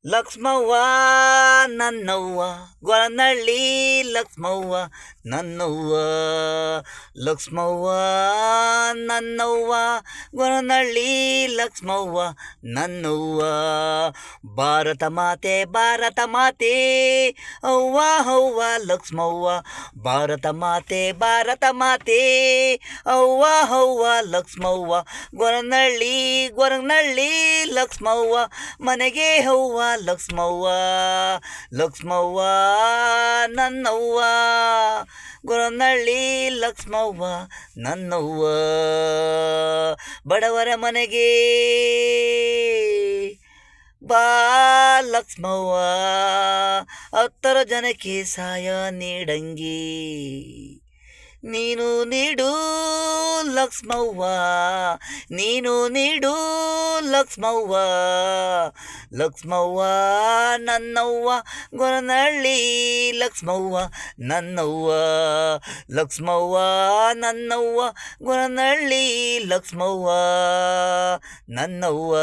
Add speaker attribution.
Speaker 1: ಲಕ್ಷ್ಮವ್ವ ನನ್ನವ್ವ ಗೊರನಳ್ಳಿ ಲಕ್ಷ್ಮವ್ವ ನನ್ನವ್ವ ಲಕ್ಷ್ಮವ್ವ ನನ್ನವ್ವ ಗೊರನಳ್ಳಿ ಲಕ್ಷ್ಮವ್ವ ನನ್ನವ್ವ ಭಾರತ ಮಾತೆ ಅವ್ವ ಅವ್ವ ಲಕ್ಷ್ಮವ್ವ ಭಾರತ ಮಾತೆ ಅವ್ವ ಅವ್ವ ಲಕ್ಷ್ಮವ್ವ ಗೊರನಳ್ಳಿ ಲಕ್ಷ್ಮವ್ವ ಮನೆಗೆ ಅವ್ವ ಲಕ್ಷ್ಮವ್ವ ನನ್ನವ್ವ ಗೊರನಳ್ಳಿ ಲಕ್ಷ್ಮವ್ವ ನನ್ನವ್ವ ಬಡವರ ಮನೆಗೆ ಬಾ ಲಕ್ಷ್ಮವ್ವ 10 ಜನಕ್ಕೆ ಸಹಾಯ ನೀಡಂಗಿ ನೀನು ನೀಡು ಲಕ್ಷ್ಮವ್ವ ಲಕ್ಷ್ಮವ್ವ ನನ್ನವ್ವ ಗೊರನಳ್ಳಿ ಲಕ್ಷ್ಮವ್ವ ನನ್ನವ್ವ ಗೊರನಳ್ಳಿ ಲಕ್ಷ್ಮವ್ವ ನನ್ನವ್ವ